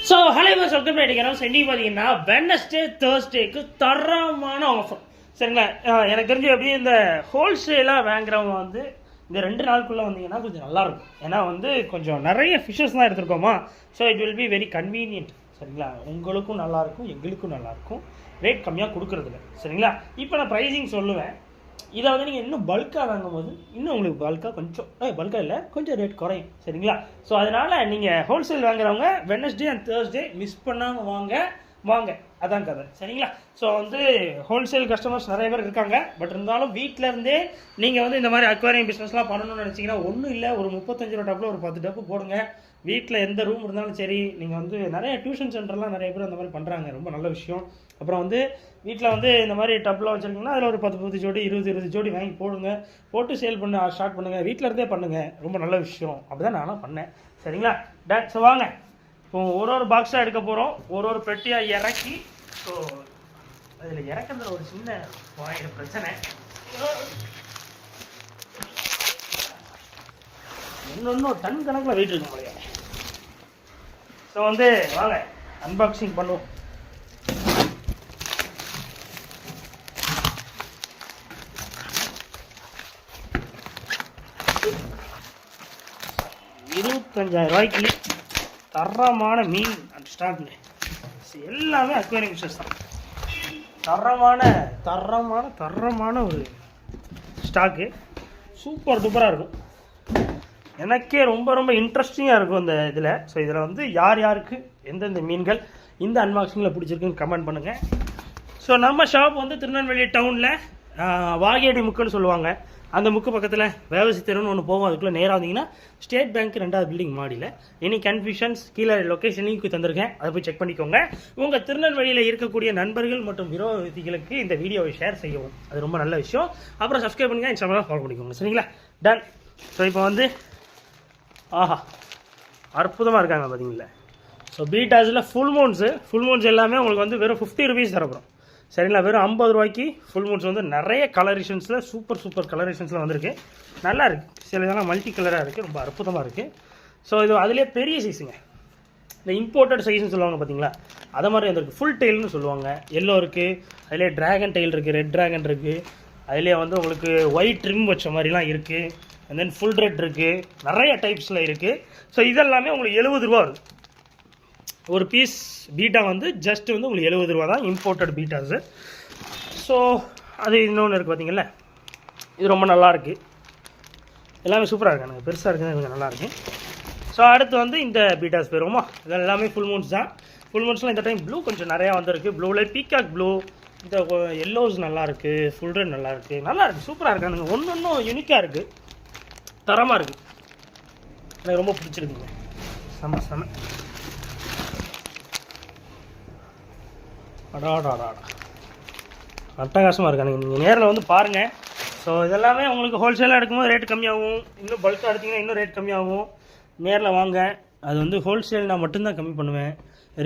So hello welcome பண்ணிக்கிறோம். இன்னைக்கு பார்த்தீங்கன்னா வெட்னஸ்டே தேர்ஸ்டேக்கு தரமான ஆஃபர் சரிங்களா. எனக்கு தெரிஞ்சு எப்படி இந்த ஹோல்சேலாக வாங்குறவங்க வந்து இந்த 2 நாளுக்குள்ளே வந்தீங்கன்னா கொஞ்சம் நல்லாயிருக்கும். ஏன்னா வந்து கொஞ்சம் நிறைய ஃபிஷ்ஷஸ் தான் எடுத்துருக்கோமா. So it will be very convenient சரிங்களா. உங்களுக்கும் நல்லாயிருக்கும், எங்களுக்கும் நல்லாயிருக்கும். ரேட் கம்மியாக கொடுக்குறதில்ல சரிங்களா. இப்போ நான் ப்ரைஸிங் சொல்லுவேன். இதை வந்து நீங்கள் இன்னும் பல்காக வாங்கும்போது இன்னும் உங்களுக்கு பல்காக பல்காக இல்லை கொஞ்சம் ரேட் குறையும் சரிங்களா. ஸோ அதனால் நீங்கள் ஹோல்சேல் வாங்குறவங்க வெட்னஸ்டே அண்ட் தேர்ஸ்டே மிஸ் பண்ணாமல் வாங்க அதான் கதை சரிங்களா. ஸோ வந்து ஹோல்சேல் கஸ்டமர்ஸ் நிறைய பேர் இருக்காங்க. பட் இருந்தாலும் வீட்டில் இருந்தே நீங்கள் வந்து இந்த மாதிரி அக்வாரியம் பிஸ்னஸ்லாம் பண்ணணும்னு நினச்சிங்கன்னா ஒன்றும் இல்லை, ஒரு 35 ரூபா டப்பில் ஒரு 10 டப்பு போடுங்க. வீட்டில் எந்த ரூம் இருந்தாலும் சரி. நீங்கள் வந்து நிறைய டியூஷன் சென்டர்லாம் நிறைய பேர் அந்த மாதிரி பண்ணுறாங்க, ரொம்ப நல்ல விஷயம். அப்புறம் வந்து வீட்டில் வந்து இந்த மாதிரி டப்பில் வச்சுருக்கீங்கன்னா அதில் ஒரு 10 ஜோடி 20 ஜோடி வாங்கி போடுங்க, போட்டு சேல் பண்ண ஸ்டார்ட் பண்ணுங்கள். வீட்டில் இருந்தே பண்ணுங்கள், ரொம்ப நல்ல விஷயம். அப்படி தான் நானும் பண்ணேன் சரிங்களா. ஸோ வாங்க இப்போ ஒரு பாக்ஸாக எடுக்க போகிறோம், ஒரு பெட்டியாக இறக்கி. ஸோ அதில் இறக்குறதுல ஒரு சின்ன பிரச்சனை, இன்னொன்னும் டன் கணக்கில் வெயிட் இருக்க முடியாது. ஸோ வந்து வாங்க அன்பாக்சிங் பண்ணுவோம். ₹25,000 தரமான மீன் அண்ட் ஸ்டாக்ல எல்லாமே அக்வேரியம் ஃபிஷஸ் தான். தரமான ஒரு ஸ்டாக்கு, சூப்பர் டூப்பராக இருக்கும். எனக்கே ரொம்ப இன்ட்ரெஸ்டிங்காக இருக்கும் இந்த இதில். ஸோ இதில் வந்து யாருக்கு எந்தெந்த மீன்கள் இந்த அன்பாக்சிங்கில் பிடிச்சிருக்குன்னு கமெண்ட் பண்ணுங்கள். ஸோ நம்ம ஷாப் வந்து திருநெல்வேலி டவுனில் வாகேடி முக்குன்னு சொல்லுவாங்க. அந்த முக்கு பக்கத்தில் வேவசி தெருன்னு ஒன்று போகும். அதுக்குள்ளே நேராக வந்தீங்கன்னா ஸ்டேட் பேங்க் 2வது பில்டிங் மாடியில். எனி கன்ஃபியூஷன்ஸ் கீழே லொக்கேஷன் லிங்க் தந்திருக்கேன், அதை போய் செக் பண்ணிக்கோங்க. உங்கள் திருநெல்வேலியில் இருக்கக்கூடிய நண்பர்கள் மற்றும் விரோதிகளுக்கு இந்த வீடியோவை ஷேர் செய்யவும், அது ரொம்ப நல்ல விஷயம். அப்புறம் சப்ஸ்கிரைப் பண்ணுங்கள், இன்ஸ்டாகிராம் ஃபாலோ பண்ணிக்கோங்க சரிங்களா. டன். ஸோ இப்போ வந்து ஆஹா அற்புதமாக இருக்காங்க பார்த்தீங்களா. ஸோ பீட்டாஸில் ஃபுல் மூன்ஸ் எல்லாமே உங்களுக்கு வந்து வெறும் ₹50 தரப்போம் சரிங்களா. வெறும் ₹50 ஃபுல் மூன்ஸ் வந்து நிறைய கலரேஷன்ஸில் சூப்பர் கலரேஷன்ஸில் வந்திருக்கு. நல்லா இருக்குது, சில இதெல்லாம் மல்டி கலராக இருக்குது, ரொம்ப அற்புதமாக இருக்குது. ஸோ இது அதிலே பெரிய சைஸுங்க, இந்த இம்போர்ட்டட் சைஸ்ன்னு சொல்லுவாங்க பார்த்தீங்களா, அதை மாதிரி வந்துருக்கு. ஃபுல் டெயில்னு சொல்லுவாங்க, எல்லோ இருக்குது, அதிலே ட்ராகன் டெயில் இருக்குது, ரெட் ட்ராகன் இருக்குது, அதிலே வந்து உங்களுக்கு ஒயிட் ட்ரிம் வச்ச மாதிரிலாம் இருக்குது. அண்ட் தென் ஃபுல் ரெட் இருக்குது, நிறைய டைப்ஸில் இருக்குது. ஸோ இதெல்லாமே உங்களுக்கு ₹70 வருது. ஒரு பீஸ் பீட்டா வந்து ஜஸ்ட் வந்து உங்களுக்கு ₹70 தான், இம்போர்ட்டட் பீட்டாஸு. ஸோ அது இன்னொன்று இருக்குது பார்த்தீங்களா, இது ரொம்ப நல்லாயிருக்கு. எல்லாமே சூப்பராக இருக்கு, எனக்கு பெருசாக இருக்குது, கொஞ்சம் நல்லாயிருக்கு. ஸோ அடுத்து வந்து இந்த பீட்டாஸ் போயிடுவோமா. இது எல்லாமே ஃபுல் மூன்ஸ் தான். ஃபுல் மூன்ஸ்லாம் இந்த டைம் ப்ளூ கொஞ்சம் நிறையா வந்திருக்கு. ப்ளூவில் பீகாக் ப்ளூ, இந்த எல்லோஸ் நல்லாயிருக்கு, ஃபுல் ரெட் நல்லாயிருக்கு, சூப்பராக இருக்கானுங்க. ஒன்றும் யூனிக்காக இருக்குது, தரமாக இருக்குது, எனக்கு ரொம்ப பிடிச்சிருக்குங்க. செம அடாடாடா அட்டகாசமாக இருக்கானுங்க. நீங்கள் நேரில் வந்து பாருங்கள். ஸோ இதெல்லாமே உங்களுக்கு ஹோல்சேலாக எடுக்கும்போது ரேட் கம்மியாகும், இன்னும் பல்காக எடுத்திங்கன்னா இன்னும் ரேட் கம்மியாகும். நேரில் வாங்க, அது வந்து ஹோல்சேல் நான் மட்டும்தான் கம்மி பண்ணுவேன்.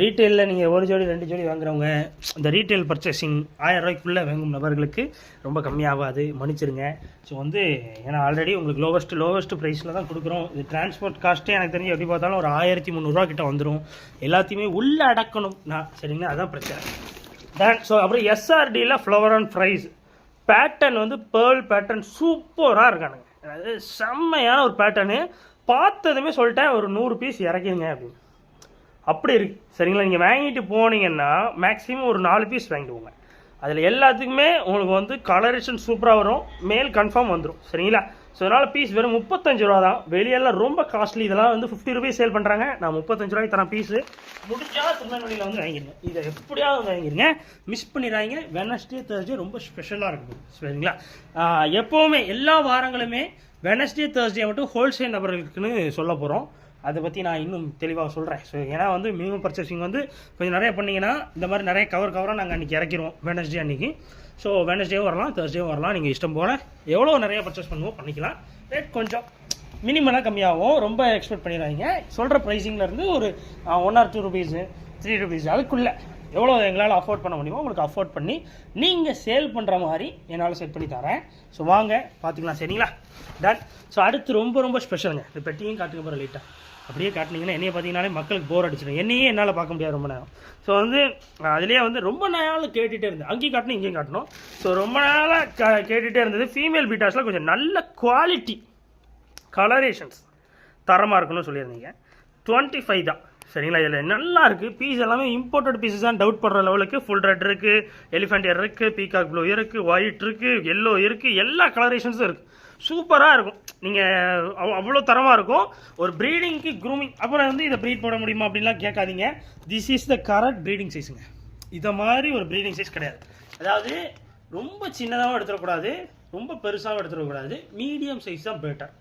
ரீட்டெயிலில் நீங்கள் 1 ஜோடி 2 ஜோடி வாங்குறவங்க, இந்த ரீட்டெயில் பர்ச்சேசிங் ₹1000 வாங்கும் நபர்களுக்கு ரொம்ப கம்மியாகாது, மன்னிச்சிருங்க. ஸோ வந்து ஏன்னா ஆல்ரெடி உங்களுக்கு லோவஸ்ட் ப்ரைஸில் தான் கொடுக்குறோம். இது டிரான்ஸ்போர்ட் காஸ்ட்டே எனக்கு தெரிஞ்சு எப்படி பார்த்தாலும் ஒரு ₹1300 கிட்ட வந்துடும். எல்லாத்தையுமே உள்ளே அடக்கணும் நான் சரிங்களா, அதுதான் பிரச்சனை. ஸோ அப்புறம் எஸ்ஆர்டியில் ஃப்ளவர் அண்ட் ஃப்ரைஸ் பேட்டர்ன் வந்து பேர்ல் பேட்டர்ன் சூப்பராக இருக்கானுங்க. அதாவது செம்மையான ஒரு பேட்டர்னு. பார்த்ததுமே சொல்லிட்டேன், ஒரு 100 பீஸ் இறக்கிங்க அப்படின்னு. அப்படி இருக்குது சரிங்களா. நீங்கள் வாங்கிட்டு போனீங்கன்னா மேக்ஸிமம் ஒரு 4 பீஸ் வாங்கிட்டு போங்க. அதில் எல்லாத்துக்குமே உங்களுக்கு வந்து கலரேஷன் சூப்பராக வரும், மேல் கன்ஃபார்ம் வந்துடும் சரிங்களா. ஸோ அதனால் பீஸ் வெறும் ₹35 தான். வெளியெல்லாம் ரொம்ப காஸ்ட்லி, இதெல்லாம் வந்து ₹50 சேல் பண்ணுறாங்க. நான் ₹35 தரேன் பீஸு. முடிஞ்சால் திருநெல்வேலியில் வந்து வாங்கிடுங்க, இதை எப்படியாவது வந்து வாங்கிடுங்க, மிஸ் பண்ணிடுறாங்க. வெட்னஸ்டே தேர்ஸ்டே ரொம்ப ஸ்பெஷலாக இருக்கும் சரிங்களா. எப்போவுமே எல்லா வாரங்களுமே வெட்னஸ்டே தேர்ஸ்டே மட்டும் ஹோல்சேல் நபர்களுக்குன்னு சொல்ல போகிறோம். அதை பற்றி நான் இன்னும் தெளிவாக சொல்கிறேன். ஸோ ஏன்னா வந்து மினிமம் பர்ச்சேசிங் வந்து கொஞ்சம் நிறைய பண்ணிங்கன்னா இந்த மாதிரி நிறைய கவராக நாங்கள் அன்றைக்கி இறக்கிடுவோம் வெட்னஸ்டே அன்றைக்கி. ஸோ வெட்னஸ்டேவும் வரலாம், தேர்ஸ்டேவும் வரலாம், நீங்கள் இஷ்டம் போல் எவ்வளோ நிறைய பர்ச்சேஸ் பண்ணுவோம் பண்ணிக்கலாம். ரேட் கொஞ்சம் மினிமலாக கம்மியாகும், ரொம்ப எக்ஸ்பெக்ட் பண்ணிடுறாங்க. சொல்கிற ப்ரைஸிங்லேருந்து ஒரு ₹1 or ₹2 ₹3 அதுக்குள்ளே எவ்வளோ எங்களால் அஃபோர்ட் பண்ண முடியுமோ உங்களுக்கு அஃபோர்ட் பண்ணி நீங்கள் சேல் பண்ணுற மாதிரி என்னால் செட் பண்ணி தரேன். ஸோ வாங்க பார்த்துக்கலாம் சரிங்களா. டன். ஸோ அடுத்து ரொம்ப ஸ்பெஷலுங்க, இந்த பெட்டியும் காட்டுக்க போகிற லைட்டாக. அப்படியே காட்டினீங்கன்னா என்னையை பார்த்தீங்கன்னாலே மக்களுக்கு போர் அடிச்சிடும். என்னையே என்னால் பார்க்க முடியாது ரொம்ப நேரம். ஸோ வந்து அதுலேயே வந்து ரொம்ப நாள் கேட்டுகிட்டே இருந்தேன். அங்கேயும் காட்டணும் இங்கேயும் காட்டணும். ஸோ ரொம்ப நாளாக கேட்டுகிட்டே இருந்தது. ஃபீமேல் பீட்டாஸில் கொஞ்சம் நல்ல குவாலிட்டி கலரேஷன்ஸ் தரமாக இருக்குன்னு சொல்லியிருந்தீங்க. 25 தான் சரிங்களா. இதில் நல்லா இருக்குது. பீஸ் எல்லாமே இம்போர்ட்டட் பீஸஸ் தான். டவுட் பண்ணுற லெவலுக்கு ஃபுல் ரெட் இருக்குது, எலிஃபென்ட் இயர் இருக்குது, பீகாக் ப்ளூ இருக்குது, ஒயிட் இருக்குது, எல்லோ இருக்குது, எல்லா கலரேஷன்ஸும் இருக்குது. சூப்பராக இருக்கும். நீங்கள் அவ்வளோ தரமாக இருக்கும். ஒரு ப்ரீடிங்க்கு க்ரூமிங் அப்புறம் வந்து இதை ப்ரீட் போட முடியுமா அப்படின்லாம் கேட்காதீங்க. This is the correct breeding சைஸுங்க. இதை மாதிரி ஒரு ப்ரீடிங் சைஸ் கிடையாது. அதாவது ரொம்ப சின்னதாகவும் எடுத்துடக்கூடாது, ரொம்ப பெருசாகவும் எடுத்துடக்கூடாது. மீடியம் சைஸ் தான் பெட்டர்.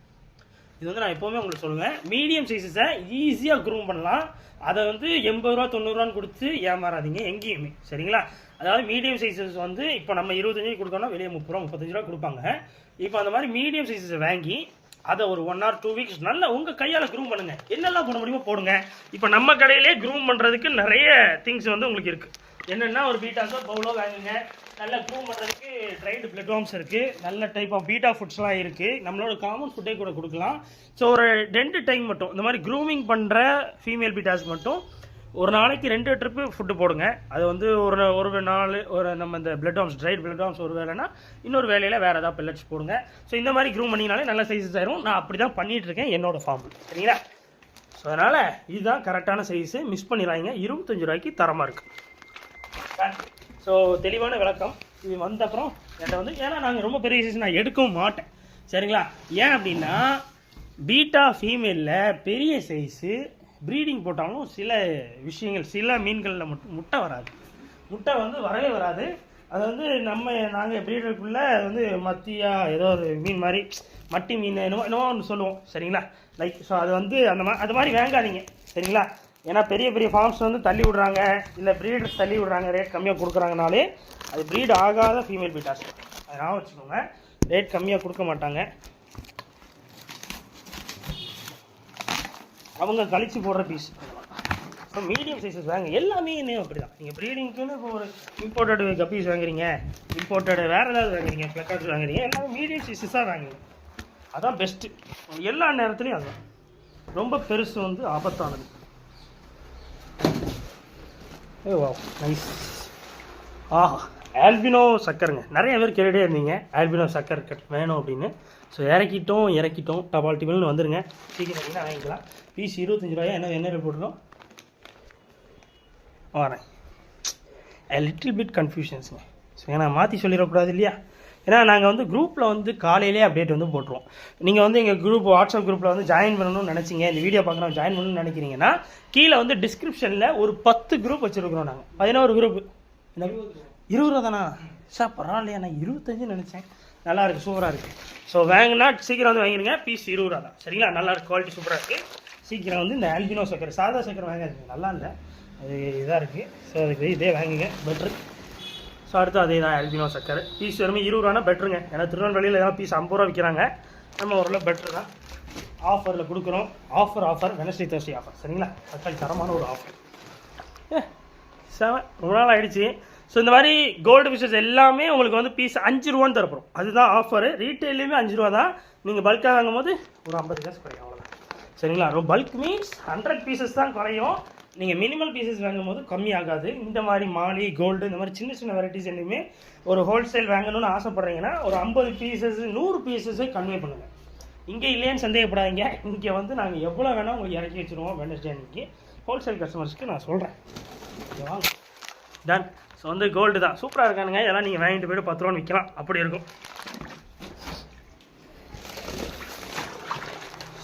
இது வந்து நான் எப்போவுமே உங்களுக்கு சொல்லுவேன். மீடியம் சைஸஸை ஈஸியாக க்ரூம் பண்ணலாம். அதை வந்து 80 ரூபா 90 ரூபான்னு கொடுத்து ஏமாறாதீங்க எங்கேயுமே சரிங்களா. அதாவது மீடியம் சைஸஸ் வந்து இப்போ நம்ம 25 கொடுத்தோம்னா வெளியே 30 ரூபா 35 ரூபா கொடுப்பாங்க. இப்போ அந்த மாதிரி மீடியம் சைஸஸை வாங்கி அதை ஒரு 1 or 2 வீக்ஸ் நல்லா உங்கள் கையால் க்ரூம் பண்ணுங்கள். என்னெல்லாம் போட முடியுமோ போடுங்க. இப்போ நம்ம கடையிலே க்ரூம் பண்ணுறதுக்கு நிறைய திங்ஸ் வந்து உங்களுக்கு இருக்குது. என்னென்னா ஒரு பீட்டாஸோ பவுலோ வாங்குங்க. நல்ல க்ரூம் பண்ணுறதுக்கு ட்ரைடு பிளட் வார்ம்ஸ் இருக்குது. நல்ல டைப் ஆஃப் பீட்டா ஃபுட்ஸ்லாம் இருக்குது. நம்மளோட காமன் ஃபுட்டே கூட கொடுக்கலாம். ஸோ ஒரு 2 டைம் மட்டும் இந்த மாதிரி க்ரூமிங் பண்ணுற ஃபீமேல் பீட்டாஸ்க்கு மட்டும் ஒரு நாளைக்கு 2 ட்ரிப்பு ஃபுட்டு போடுங்க. அது வந்து ஒரு நாள் ஒரு நம்ம இந்த blood worms dried blood worms ஒரு வேலைன்னா இன்னொரு வேலையில் வேறு ஏதாவது பெல்லட்ஸ் போடுங்க. ஸோ இந்த மாதிரி க்ரூம் பண்ணிங்கனாலே நல்ல சைஸஸ் ஆயிரும். நான் அப்படி தான் பண்ணிகிட்ருக்கேன் என்னோடய ஃபார்ம் சரிங்களா. ஸோ அதனால் இதுதான் கரெக்டான சைஸு. மிஸ் பண்ணிடுறாங்க. 25 ரூபாய்க்கு தரமாக இருக்குது. ஸோ தெளிவான விளக்கம். இது வந்த அப்புறம் என்கிட்ட வந்து ஏன்னா நாங்கள் ரொம்ப பெரிய சைஸ் நான் எடுக்கவும் மாட்டேன் சரிங்களா. ஏன் அப்படின்னா பீட்டா ஃபீமேலில் பெரிய சைஸு ப்ரீடிங் போட்டாலும் சில விஷயங்கள் சில மீன்களில் மட்டும் முட்டை வராது. முட்டை வந்து வரவே வராது. அது வந்து நாங்கள் ப்ரீடருக்குள்ளே வந்து மத்தியா ஏதோ ஒரு மீன் மாதிரி மட்டி மீன் என்னவோ ஒன்று சொல்லுவோம் சரிங்களா. லைக் ஸோ அது வந்து அது மாதிரி வாங்காதீங்க சரிங்களா. ஏன்னா பெரிய பெரிய ஃபார்ம்ஸ் வந்து தள்ளி விட்றாங்க, இல்லை ப்ரீடர்ஸ் தள்ளி விட்றாங்க, ரேட் கம்மியாக கொடுக்குறாங்கனாலே அது ப்ரீட் ஆகாத ஃபீமேல் பீட்டாஸ். அதனால் வச்சுக்கோங்க, ரேட் கம்மியாக கொடுக்க மாட்டாங்க. அவங்க கழிச்சு போடுற பீஸ். ஸோ மீடியம் சைஸஸ் வாங்க. எல்லாமே இன்னும் அப்படி தான். நீங்கள் ப்ரீடிங்க்குன்னு இப்போ ஒரு இம்போர்ட்டட் கப்பீஸ் வாங்குறீங்க, இம்போர்ட்டட் வேறு ஏதாவது வாங்குறீங்க, ஃப்ளக்கார்ட்ஸ் வாங்குறீங்க, எல்லாமே மீடியம் சைஸஸாக வாங்குங்க. அதான் பெஸ்ட்டு. எல்லா நேரத்துலையும் அதுதான். ரொம்ப பெருசு வந்து ஆபத்தானது. வா நைஸ். ஆஹா ஆல்பினோ சக்கருங்க. நிறைய பேர் கேட்டுகிட்டே இருந்தீங்க ஆல்பினோ சக்கர் கட் வேணும் அப்படின்னு. ஸோ இறக்கிட்டோம். டபால் டிபிள்னு வந்துடுங்க. சீக்கிரம் என்ன வாங்கிக்கலாம். பீஸ் 25 ரூபாயா என்ன ரேட் போட்டுருக்கோம் வரேன். Little bit கன்ஃபியூஷன்ஸுங்க. ஸோ ஏன்னா மாற்றி சொல்லிடக்கூடாது இல்லையா. ஏன்னா நாங்கள் வந்து குரூப்பில் வந்து காலையிலே அப்டேட் வந்து போட்டுருவோம். நீங்கள் வந்து எங்கள் குரூப் வாட்ஸ்அப் குரூப்பில் வந்து ஜாயின் பண்ணணும்னு நினச்சிங்க, இந்த வீடியோ பார்க்குறோம் ஜாயின் பண்ணணும்னு நினைக்கிறீங்கன்னா கீழே வந்து டிஸ்கிரிப்ஷனில் ஒரு 10 குரூப் வச்சுருக்கிறோம். நாங்கள் 11 குரூப். 20 ரூபா தானா சார்? பரவாயில்லையா, நான் 25 நினச்சேன். நல்லா இருக்குது, சூப்பராக இருக்குது. ஸோ வாங்கினா சீக்கிரம் வந்து வாங்கிடுங்க. பீஸ் 20 ரூபா தான் சரிங்களா. நல்லா இருக்குது, குவாலிட்டி சூப்பராக இருக்குது. சீக்கிரம் வந்து இந்த ஆல்பினோ சக்கரை சாதா சக்கரை வாங்காதீங்க, நல்லா இல்லை, அது இதாக இருக்குது. ஸோ அதுக்கு இதே வாங்குங்க, பெட்ரு. ஸோ அடுத்து அதே தான் ஆல்பினோ சக்கரை. பீஸ் வெறுமே 20 ரூபானா பெட்ருங்க. ஏன்னா திருநெல்வேலியில் எதாவது பீஸ் 50 ரூபா விற்கிறாங்க. நம்ம ஓரளவு பெட்ரு தான். ஆஃபரில் கொடுக்குறோம். ஆஃபர் வெனஸ்டே தேர்ஸ்டே ஆஃபர் சரிங்களா. தக்காளி தரமான ஒரு ஆஃபர். ரொம்ப நாள் ஆகிடுச்சு. ஸோ இந்த மாதிரி கோல்டு ஃபிஷஸ் எல்லாமே உங்களுக்கு வந்து பீஸ் 5 ரூபான்னு தரப்போம். அதுதான் ஆஃபரு. ரீட்டெயிலையுமே 5 ரூபா தான். நீங்கள் பல்காக வாங்கும் போது ஒரு 50 காசு குறையும், அவ்வளோதான் சரிங்களா. பல்க் மீன்ஸ் 100 பீசஸ் தான் குறையும். நீங்கள் மினிமல் பீசஸ் வாங்கும் போது கம்மி ஆகாது. இந்த மாதிரி மாலி கோல்டு இந்த மாதிரி சின்ன சின்ன வெரைட்டிஸ் எல்லாமே ஒரு ஹோல்சேல் வாங்கணும்னு ஆசைப்பட்றீங்கன்னா ஒரு 50 பீசஸ் 100 பீசஸை கன்வே பண்ணுங்கள். இங்கே இல்லைன்னு சந்தேகப்படாதீங்க. இங்கே வந்து நாங்கள் எவ்வளோ வேணால் உங்களுக்கு இறக்கி வச்சுருவோம். வெனஸ்டே அன்றைக்கி ஹோல்சேல் கஸ்டமர்ஸ்க்கு நான் சொல்கிறேன். வாங்க டன். ஸோ வந்து கோல்டு தான் சூப்பராக இருக்கானுங்க. இதெல்லாம் நீங்கள் வாங்கிட்டு போய்ட்டு 10 ரூபான்னு விற்கலாம், அப்படி இருக்கும்.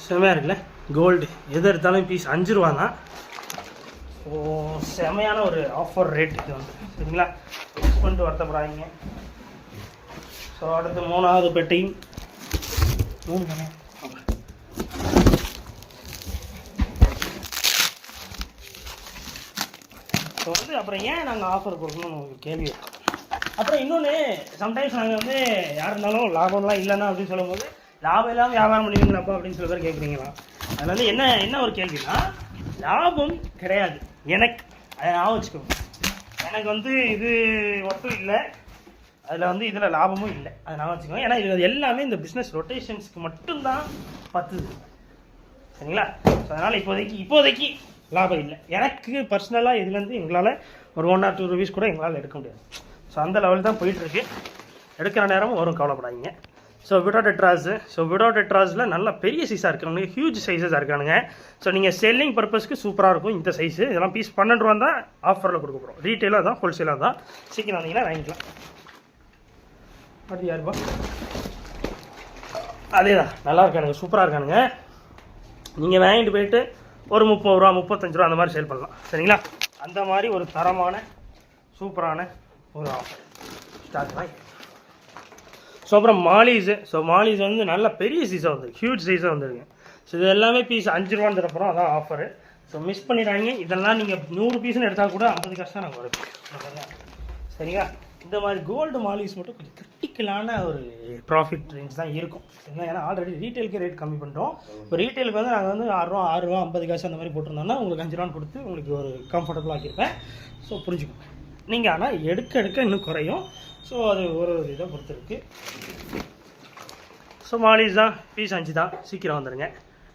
செமையாக இருக்குல்ல கோல்டு. எது எடுத்தாலும் பீஸ் 5 ரூபா தான். ஸோ செமையான ஒரு ஆஃபர் ரேட் இது வந்து சரிங்களா. யூஸ் பண்ணிட்டு வருத்தப்படாதீங்க. ஸோ அடுத்து 3வது பெட்டி 3 தானே. ஸோ வந்து அப்புறம் ஏன் நாங்கள் ஆஃபர் கொடுக்கணும்னு உங்களுக்கு கேள்வி இருக்கும். அப்புறம் இன்னொன்று சம்டைம்ஸ் நாங்கள் வந்து யார் இருந்தாலும் லாபம்லாம் இல்லைன்னா அப்படின்னு சொல்லும்போது லாபம் இல்லாமல் வியாபாரம் பண்ணுவீங்களாப்பா அப்படின்னு சில பேர் கேட்குறீங்களா. அதில் வந்து என்ன ஒரு கேள்வினா, லாபம் கிடையாது எனக்கு, அதை ஞாபகம் வச்சுக்கோங்க. எனக்கு வந்து இது மட்டும் இல்லை, அதில் வந்து இதில் லாபமும் இல்லை, அதை ஞாபகம் வச்சுக்கோங்க. ஏன்னா இது எல்லாமே இந்த பிஸ்னஸ் ரொட்டேஷன்ஸ்க்கு மட்டும்தான் பத்துது சரிங்களா. ஸோ அதனால் இப்போதைக்கு லாபம் இல்லை. எனக்கு பர்சனலாக இதுலேருந்து எங்களால் ஒரு 1 or 2 rupees கூட எங்களால் எடுக்க முடியாது. ஸோ அந்த லெவல் தான் போயிட்டுருக்கு. எடுக்கிற நேரமும் வரும், கவலைப்படாதீங்க. So widow tetras. So widow டெட்ராஸில் நல்ல பெரிய சைஸாக இருக்கானுங்க, ஹியூஜ் சைஸஸாக இருக்கானுங்க. ஸோ நீங்கள் செல்லிங் பர்பஸ்க்கு சூப்பராக இருக்கும் இந்த சைஸு. இதெல்லாம் பீஸ் 12 ரூபா தான் ஆஃபரில் கொடுக்க போகிறோம். ரீட்டெயிலாக தான், ஹோல்சேலாக தான். சீக்கிரம் வந்தீங்கன்னா வாங்கிக்கலாம். அது யாருப்பா? அதே தான், நல்லா இருக்கானுங்க, சூப்பராக இருக்கானுங்க. நீங்கள் வாங்கிட்டு போயிட்டு ஒரு 30 ரூபா 35 ரூபா அந்த மாதிரி சேல் பண்ணலாம். சரிங்களா. அந்த மாதிரி ஒரு தரமான சூப்பரான ஒரு ஆஃபர் ஸ்டாக் தான். ஸோ அப்புறம் மாலிஸு. ஸோ மாலிஸ் வந்து நல்ல பெரிய சைஸாக வந்துருக்கு, ஹியூஜ் சைஸாக வந்துருக்கு. ஸோ இது எல்லாமே பீஸ் 5 ரூபான்னு தரப்போகிறோம், அதான் ஆஃபரு. ஸோ மிஸ் பண்ணிடுறாங்க. இதெல்லாம் நீங்கள் 100 பீஸ்னு எடுத்தால் கூட 50 காசு தான் நாங்கள் வரும். சரிங்களா. இந்த மாதிரி கோல்டு மாலிஸ் மட்டும் கொஞ்சம் கிரிட்டிக்கலான ஒரு ப்ராஃபிட் ரேஞ்ச் தான் இருக்கும். சரிங்களா. ஏன்னா ஆல்ரெடி ரீட்டெயிலுக்கு ரேட் கம்மி பண்ணுறோம். இப்போ ரீட்டெயிலுக்கு வந்து நாங்கள் வந்து 6 ரூபா 50 காசு அந்த மாதிரி போட்டிருந்தோம்னா உங்களுக்கு 5 ரூபான்னு கொடுத்து உங்களுக்கு ஒரு கம்ஃபர்டபுளாக ஆக்கியிருப்பேன். ஸோ புரிஞ்சுக்கோங்க நீங்கள். ஆனால் எடுக்க இன்னும் குறையும். ஸோ அது ஒரு இதை பொறுத்து இருக்குது. ஸோ மாலிஸ் தான், பீஸ் 5 தான். சீக்கிரம் வந்துடுங்க.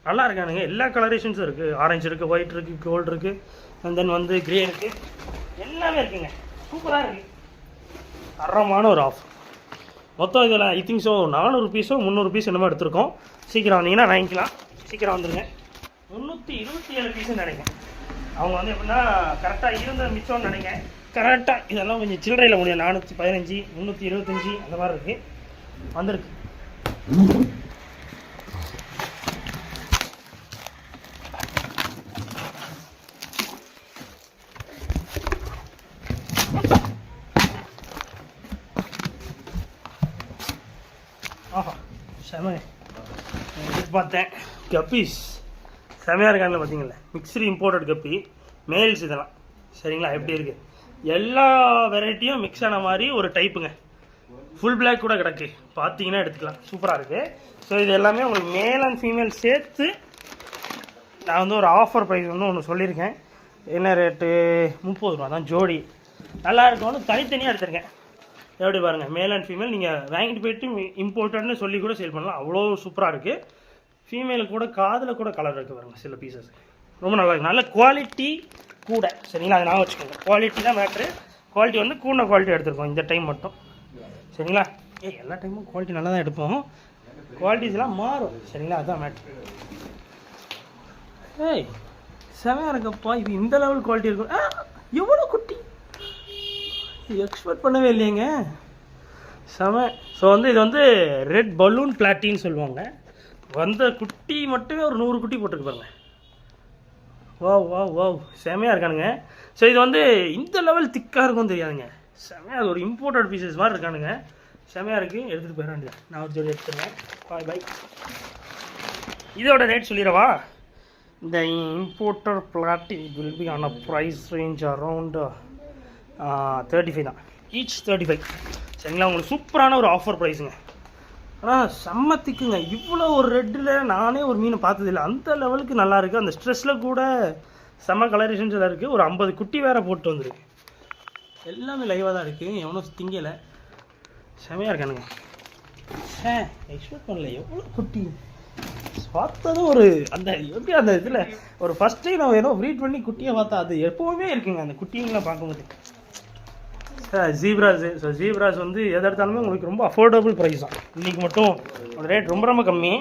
நல்லா இருக்கானுங்க. எல்லா கலரேஷன்ஸும் இருக்குது. ஆரஞ்சு இருக்குது, ஒயிட் இருக்குது, கோல்டு இருக்குது, அண்ட் தென் வந்து க்ரே இருக்குது, எல்லாமே இருக்குங்க. சூப்பராக இருக்குது. தரமான ஒரு ஆஃபர். மொத்தம் இதில் ஐ திங்க் ஸோ 400 பீஸோ 300 பீஸ் என்னமோ எடுத்திருக்கோம். சீக்கிரம் வந்தீங்கன்னா வாங்கிக்கலாம். சீக்கிரம் வந்துடுங்க. 327 பீஸுன்னு நினைக்கிறேன். அவங்க வந்து எப்படின்னா கரெக்டாக இருந்த மிச்சம்னு நினைக்கிறேன். கரெக்டாக இதெல்லாம் கொஞ்சம் சில்லறையில் முடியும். 415 325 அந்த மாதிரி இருக்குது, வந்திருக்கு. ஆஹா செம எதிர்பார்த்தேன். கப்பீஸ் செமையாக இருக்காங்க பார்த்தீங்களா. மிக்ஸ்டு இம்போர்ட்டட் கப்பி மேல்ஸ் இதெல்லாம். சரிங்களா. எப்படி இருக்குது, எல்லா வெரைட்டியும் மிக்ஸ் ஆன மாதிரி ஒரு டைப்புங்க. ஃபுல் பிளாக் கூட கிடக்கு, பார்த்தீங்கன்னா எடுத்துக்கலாம். சூப்பராக இருக்குது. ஸோ இது எல்லாமே உங்களுக்கு மேல் அண்ட் ஃபீமேல் சேர்த்து நான் வந்து ஒரு ஆஃபர் ப்ரைஸ் வந்து ஒன்று சொல்லியிருக்கேன். என்ன ரேட்டு? 30 ரூபா தான் ஜோடி. நல்லா இருக்கும்னு தனித்தனியாக எடுத்துருக்கேன். எப்படி பாருங்கள், மேல் அண்ட் ஃபீமேல் நீங்கள் வாங்கிட்டு போயிட்டு இம்போர்ட்டட்னு சொல்லி கூட சேல் பண்ணலாம். அவ்வளோ சூப்பராக இருக்குது. ஃபீமேலுக்கு கூட காதில் கூட கலர் இருக்குது பாருங்கள் சில பீசஸ். ரொம்ப நல்லா இருக்குது. நல்ல குவாலிட்டி கூட. சரிங்களா. அதை நான் வச்சுக்கோங்க. குவாலிட்டி தான் மேட்ரு. குவாலிட்டி வந்து கூட குவாலிட்டி எடுத்துருக்கோம் இந்த டைம் மட்டும். சரிங்களா. எல்லா டைமும் குவாலிட்டி நல்லா தான் எடுப்போம். குவாலிட்டிஸ்லாம் மாறும். சரிங்களா. அதுதான் மேட்ரு. செமையாக இருக்கப்பா. இது இந்த லெவல் குவாலிட்டி இருக்கும். எவ்வளோ குட்டி, எக்ஸ்பெக்ட் பண்ணவே இல்லையேங்க. செம. ஸோ வந்து இது வந்து ரெட் பலூன் பிளாட்டின்னு சொல்லுவாங்க. வந்த குட்டி மட்டுமே ஒரு 100 குட்டி போட்டிருக்கு பாருங்க. வாவ் செமையாக இருக்கானுங்க. ஸோ இது வந்து இந்த லெவல் திக்காக இருக்கும் தெரியாதுங்க. செமையாக ஒரு இம்போர்ட்டட் பீசஸ் மாதிரி இருக்கானுங்க. செமையாக இருக்குது. எடுத்துகிட்டு போயிட வேண்டியது. நான் ஒரு ஜோடி எடுத்துருவேன். பை. இதோட ரேட் சொல்லிடவா. இந்த imported platy will be on a price range around 35 தான். ஈச் 35. சரிங்களா. உங்களுக்கு சூப்பரான ஒரு ஆஃபர் ப்ரைஸுங்க. ஆனால் செம்மத்திக்குங்க. இவ்வளோ ஒரு ரெட்டில் நானே ஒரு மீனை பார்த்ததில்லை. அந்த லெவலுக்கு நல்லா இருக்குது. அந்த ஸ்ட்ரெஸ்ஸில் கூட செம்ம கலரேஷன்ஸ் எல்லாம் இருக்குது. ஒரு 50 குட்டி வேறு போட்டு வந்துருக்கு. எல்லாமே லைவாக தான் இருக்குது. எவனோ திங்கலை. செமையாக இருக்கானுங்க. எக்ஸ்பெக்ட் பண்ணல எவ்வளோ குட்டி பார்த்ததும். ஒரு அந்த எப்படி அந்த இதில் ஒரு ஃபஸ்ட் டைம் நான் ஏதோ ப்ரீட் பண்ணி குட்டியை பார்த்தா அது எப்போவுமே இருக்குங்க அந்த குட்டிங்களாம் பார்க்கும்போது. ஜீப்ராஸு. ஸோ ஜீப்ராஸ் வந்து எது எடுத்தாலுமே உங்களுக்கு ரொம்ப அஃபோர்டபுள் ப்ரைஸ் தான். இன்றைக்கி மட்டும் ஒரு ரேட் ரொம்ப கம்மி.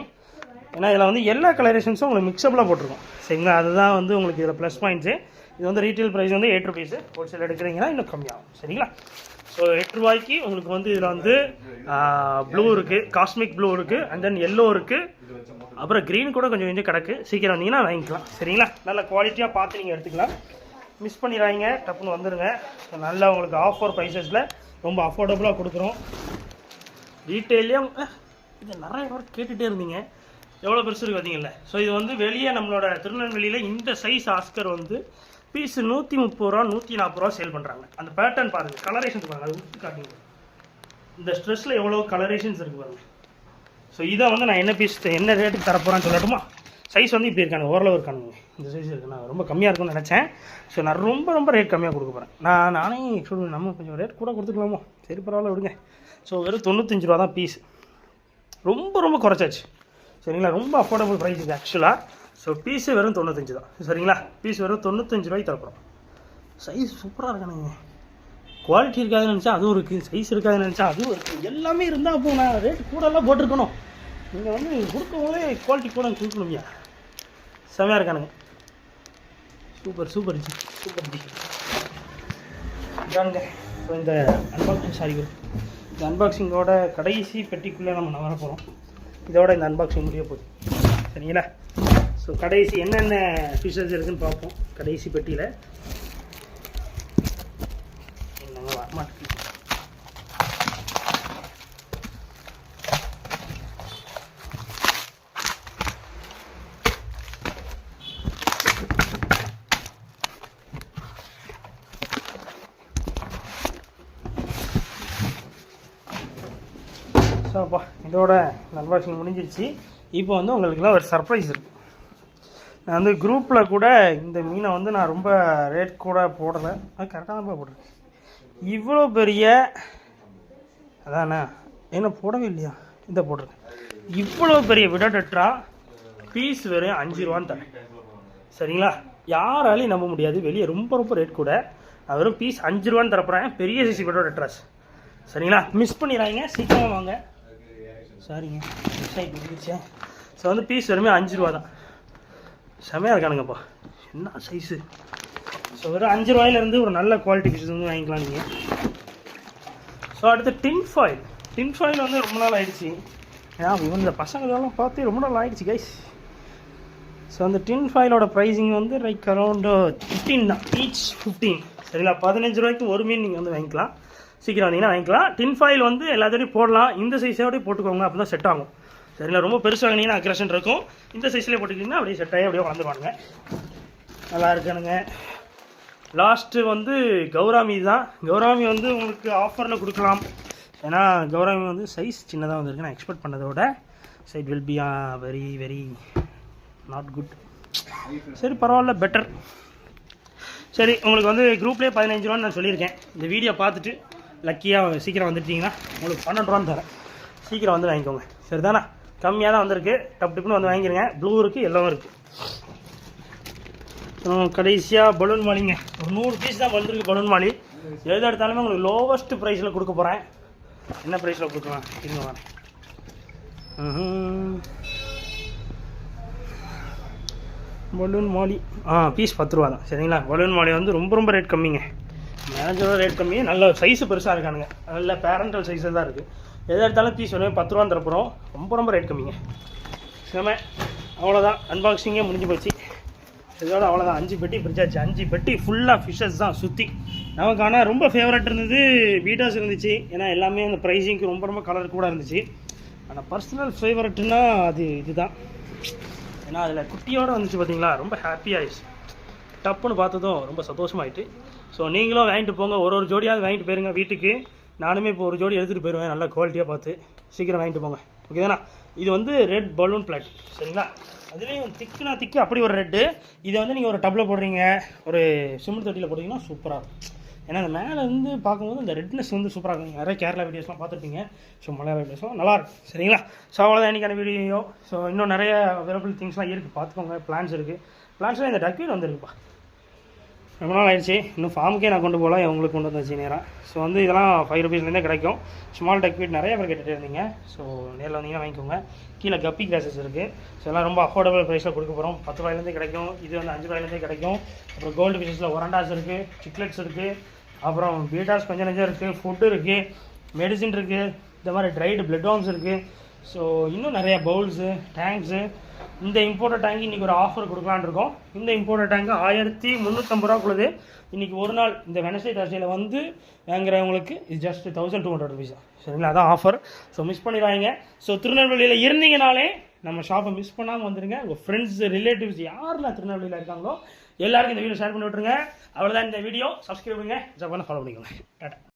ஏன்னா இதில் வந்து எல்லா கலரேஷன்ஸும் உங்களுக்கு மிக்சபிளாக போட்டிருக்கோம். சரிங்களா. அதுதான் வந்து உங்களுக்கு இதில் ப்ளஸ் பாயிண்ட்ஸு. இது வந்து ரீட்டெயில் ப்ரைஸ் வந்து 8 rupees. ஹோல்சேல் எடுக்கிறீங்கன்னா இன்னும் கம்மியாகும். சரிங்களா. ஸோ 8 ரூபாய்க்கு உங்களுக்கு வந்து இதில் வந்து ப்ளூ இருக்குது, காஸ்மிக் ப்ளூ இருக்குது, அண்ட் தென் எல்லோ இருக்குது, அப்புறம் க்ரீன் கூட கொஞ்சம் கிடக்கு. சீக்கிரம் வந்தீங்கன்னா வாங்கிக்கலாம். சரிங்களா. நல்ல குவாலிட்டியாக பார்த்து நீங்கள் எடுத்துக்கலாம். மிஸ் பண்ணிடுறாங்க, டப்புன்னு வந்துடுங்க. நல்லா உங்களுக்கு ஆஃபர் ப்ரைஸஸில் ரொம்ப அஃபோர்டபுளாக கொடுக்குறோம். ரீட்டெயிலே இது நிறைய பேர் கேட்டுகிட்டே இருந்தீங்க எவ்வளோ பெருசு இருக்குது பார்த்தீங்களா. ஸோ இது வந்து வெளியே நம்மளோட திருநெல்வேலியில் இந்த சைஸ் ஆஸ்கர் வந்து பீஸ் 130 ரூபா 140 ரூபா சேல் பண்ணுறாங்க. அந்த பேட்டர்ன் பாருங்கள், கலரேஷன்ஸ் பாருங்கள், அது ஊற்றி காட்டிங்க. இந்த ஸ்ட்ரெஸ்ஸில் எவ்வளோ கலரேஷன்ஸ் இருக்குது பாருங்கள். ஸோ இதை வந்து நான் என்ன ரேட்டுக்கு தரப்போகிறான்னு சொல்லட்டுமா. சைஸ் வந்து இப்படி இருக்காங்க, ஓரளவு இருக்கானுங்க. இந்த சைஸ் இருக்குது. நான் ரொம்ப கம்மியாக இருக்கும்னு நினச்சேன். ஸோ நான் ரொம்ப ரேட் கம்மியாக கொடுக்க போகிறேன். நானே சொல்லுவேன் நம்ம கொஞ்சம் ரேட் கூட கொடுத்துக்கலாமோ. சரி பரவாயில்ல விடுங்க. ஸோ வெறும் 95 ரூபா தான் பீஸ். ரொம்ப குறைச்சாச்சு. சரிங்களா. ரொம்ப அஃபோர்டபுள் ப்ரைஸ் இது ஆக்சுவலாக. ஸோ பீஸு வெறும் 95 தான். சரிங்களா? பீஸ் வெறும் 95 ரூபாய்க்கு தரப்போம். சைஸ் சூப்பராக இருக்கானுங்க. குவாலிட்டி இருக்காதுன்னு நினச்சா அதுவும் இருக்குது, சைஸ் இருக்காதுன்னு நினச்சா அதுவும் இருக்குது. எல்லாமே இருந்தால் அப்போ நான் ரேட்டு கூடலாம் போட்டிருக்கணும். நீங்கள் வந்து கொடுக்கும் போதே குவாலிட்டி கூட கொடுக்கணும்யா. செமையாக இருக்கானுங்க. Super super ji, super ji. இதானுங்க ஸோ இந்த அன்பாக்சிங் இந்த அன்பாக்சிங்கோட கடைசி பெட்டிக்குள்ளே நம்ம வர போகிறோம். இதோட இந்த அன்பாக்சிங் முடிய போகுது. சரிங்களா? ஸோ கடைசி என்னென்ன ஃபிஷர்ஸ் இருக்குதுன்னு பார்ப்போம். கடைசி பெட்டியில் என்னங்க வரமாட்டேங்குது. ஸோ அப்பா இதோட அன்பாக்சிங் முடிஞ்சிருச்சு. இப்போ வந்து உங்களுக்குலாம் ஒரு சர்ப்ரைஸ் இருக்குது. நான் வந்து குரூப்பில் கூட இந்த மீனை வந்து நான் ரொம்ப ரேட் கூட போடலை, அது கரெக்டாக தான் போட்டிருக்கேன். இவ்வளோ பெரிய அதாண்ணா என்ன போடவே இல்லையா, இந்த போட்டிருக்கேன். இவ்வளோ பெரிய விடட்டா பீஸ் வெறும் 5 ரூபான்னு தரேன். சரிங்களா? யாராலையும் நம்ப முடியாது, வெளியே ரொம்ப ரொம்ப ரேட் கூட. நான் வெறும் பீஸ் 5 ரூபான்னு தரப்போகிறேன். பெரிய சிசி விடட்டராஸ். சரிங்களா? மிஸ் பண்ணிடுறாங்க, சீக்கிரமாக வாங்க. சரிங்க, வெப்சைட் முடிஞ்சிச்சேன். ஸோ வந்து பீஸ் வெறுமே 5 ரூபா தான். செமையாக இருக்கானுங்கப்பா, என்ன சைஸு. ஸோ வெறும் 5 ரூபாயிலேருந்து ஒரு நல்ல குவாலிட்டி பீஸ் வந்து வாங்கிக்கலாம் நீங்கள். ஸோ அடுத்து டின் ஃபாயில் வந்து ரொம்ப நாள் ஆகிடுச்சு. ஏன்னா இந்த பசங்களெல்லாம் பார்த்து ரொம்ப நாள் ஆகிடுச்சு கைஸ். ஸோ அந்த டின் ஃபாயிலோட ப்ரைஸிங் வந்து லைக் அரௌண்டு 15 தான், ஈச் 15. சரிங்களா? 15 ரூபாய்க்கு ஒரு மீன் நீங்கள் வந்து வாங்கிக்கலாம். சீக்கிரம் வந்தீங்கன்னா வாங்கிக்கலாம். டின் ஃபாயில் வந்து எல்லாத்தையும் போடலாம். இந்த சைஸோடய போட்டுக்கோங்க, அப்போ தான் செட் ஆகும். சரிங்களா? ரொம்ப பெருசாக வாங்கினீங்கன்னா அக்ரஷன் இருக்கும். இந்த சைஸ்லேயே போட்டுக்கிட்டிங்கன்னா அப்படியே செட் ஆகி அப்படியே வளர்ந்துருவாங்க. நல்லா இருக்கானுங்க. லாஸ்ட்டு வந்து கௌராமி தான். கௌராமி வந்து உங்களுக்கு ஆஃபரில் கொடுக்கலாம். ஏன்னா கௌராமி வந்து சைஸ் சின்னதாக வந்துருக்கு. நான் எக்ஸ்பெக்ட் பண்ணதோட it will be very very not good. சரி பரவாயில்ல, பெட்டர். சரி, உங்களுக்கு வந்து குரூப்லேயே 15 ரூபான்னு நான் சொல்லியிருக்கேன். இந்த வீடியோ பார்த்துட்டு லக்கியாக சீக்கிரம் வந்துட்டீங்கன்னா உங்களுக்கு 12 ரூபான்னு தரேன். சீக்கிரம் வந்து வாங்கிக்கோங்க. சரிதானா? கம்மியாக தான் வந்திருக்கு. டப்புன்னு வந்து வாங்கிடுங்க. ப்ளூ இருக்குது, எல்லோவும் இருக்குது. கடைசியாக பலூன் மாலிங்க, ஒரு 100 பீஸ் தான் வந்திருக்கு. பலூன் மாலி எது எடுத்தாலுமே உங்களுக்கு லோவஸ்ட் ப்ரைஸில் கொடுக்க போகிறேன். என்ன ப்ரைஸில் கொடுக்கலாம் இருங்க வரேன். பலூன் மாலி பீஸ் 10 ரூபா தான். சரிங்களா? பலூன் மாலி வந்து ரொம்ப ரொம்ப ரேட் கம்மிங்க. மேனேஜரோட ரேட் கம்மி. நல்ல சைஸு பெருசாக இருக்கானுங்க. நல்ல பேரண்டல் சைஸில் தான் இருக்குது. எது எடுத்தாலும் பீஸ் வேணும் 10 ரூபான்னு தரப்போகிறோம். ரொம்ப ரொம்ப ரேட் கம்மிங்க. செம. அவ்வளோதான், அன்பாக்சிங்கே முடிஞ்சு போச்சு. இதோட அவ்வளோதான். 5 பெட்டி பிரிச்சாச்சு. 5 பெட்டி ஃபுல்லாக ஃபிஷ்ஷஸ் தான் சுற்றி. நமக்கு ஆனால் ரொம்ப ஃபேவரட் இருந்தது பீட்டாஸ் இருந்துச்சு. ஏன்னா எல்லாமே அந்த ப்ரைஸிங்க்கு ரொம்ப ரொம்ப கலர் கூட இருந்துச்சு. ஆனால் பர்சனல் ஃபேவரட்னா அது இதுதான். ஏன்னா அதில் குட்டியோடு வந்துச்சு பார்த்தீங்களா, ரொம்ப ஹாப்பி ஆயிடுச்சு. டப்புன்னு பார்த்ததும் ரொம்ப சந்தோஷமாயிட்டு. ஸோ நீங்களும் வாங்கிட்டு போங்க. ஒரு ஜோடியாவது வாங்கிட்டு போயிருங்க வீட்டுக்கு. நானுமே இப்போ ஒரு ஜோடி எடுத்துகிட்டு போயிடுவேன், நல்லா குவாலிட்டியாக பார்த்து. சீக்கிரம் வாங்கிட்டு போங்க. ஓகே தானே? இது வந்து ரெட் பலூன் பிளாட். சரிங்களா? அதுலேயும் திக்கு அப்படி ஒரு ரெட்டு. இதை வந்து நீங்கள் ஒரு டப்பில் போடுறீங்க, ஒரு சிமெண்ட் தொட்டியில் போட்டிங்கன்னா சூப்பராக இருக்கும். ஏன்னா அந்த மேலே வந்து பார்க்கும்போது இந்த ரெட்னஸ் வந்து சூப்பராக இருக்கும். நிறைய கேரளா வீடியோஸ்லாம் பார்த்துருப்பீங்க. ஸோ மலையாள வீடியோஸ்லாம் நல்லாயிருக்கும். சரிங்களா? ஸோ அவ்வளோதான் இன்றைக்கான வீடியோ. ஸோ இன்னும் நிறைய அவைலபிள் திங்ஸ்லாம் இருக்குது, பார்த்துக்கோங்க. பிளான்ஸ் இருக்குது. பிளான்ஸ்லாம் இந்த டக்வீட் வந்துருக்குப்பா. ரொம்ப நாள் ஆயிடுச்சு. இன்னும் ஃபார்முக்கே நான் கொண்டு போகலாம், உங்களுக்கு கொண்டு வந்தாச்சு நேராக. ஸோ வந்து இதெல்லாம் 5 ரூபீஸ்லேருந்தே கிடைக்கும். ஸ்மால் டக்வீட் நிறைய பேர் கேட்டுகிட்டே இருந்தீங்க. ஸோ நேரில் வந்தீங்கன்னா வாங்கிக்கோங்க. கீழே கப்பி கிராசஸ் இருக்குது. ஸோ எல்லாம் ரொம்ப அஃபோர்டபுள் ப்ரைஸில் கொடுக்க போகிறோம். 10 ரூபாயிலேருந்தே கிடைக்கும். இது வந்து 5 ரூபாயிலேருந்தே கிடைக்கும். அப்புறம் கோல்டு ஃபிஷஸில் ஒரண்டாஸ் இருக்குது, சிக்லெட்ஸ் இருக்குது, அப்புறம் பீட்டாஸ் கொஞ்சம் நெஞ்சம் இருக்குது, ஃபுட்டு இருக்குது, மெடிசின் இருக்குது, இந்த மாதிரி ட்ரைடு பிளட் வார்ம்ஸ் இருக்குது. ஸோ இன்னும் நிறைய பவுல்ஸு, டேங்க்ஸு. இந்த இம்போர்ட்டட் டேங்க் இன்றைக்கி ஒரு ஆஃபர் கொடுக்கலான்னு இருக்கோம். இந்த இம்போர்ட்டட் டேங்க் 1350 ரூபாக்குள்ளது. இன்றைக்கி ஒரு நாள் இந்த வெனஸ்டே தர்ஸ்டேயில் வந்து வாங்குறவங்களுக்கு இது ஜஸ்ட் 1200 ருபீஸ் தான். சரிங்களா? அதான் ஆஃபர். ஸோ மிஸ் பண்ணிடுவாங்க. ஸோ திருநெல்வேலியில் இருந்தீங்கனாலே நம்ம ஷாப்பை மிஸ் பண்ணாமல் வந்துடுங்க. உங்கள் ஃப்ரெண்ட்ஸ், ரிலேட்டிவ்ஸ் யாரெல்லாம் திருநெல்வேலியில் இருக்காங்களோ எல்லாருக்கும் இந்த வீடியோ ஷேர் பண்ணி விட்ருங்க. அவ்வளோதான் இந்த வீடியோ. சப்ஸ்கிரைப் பண்ணுங்கள், ஃபாலோ பண்ணிக்கோங்க. டாட்டா.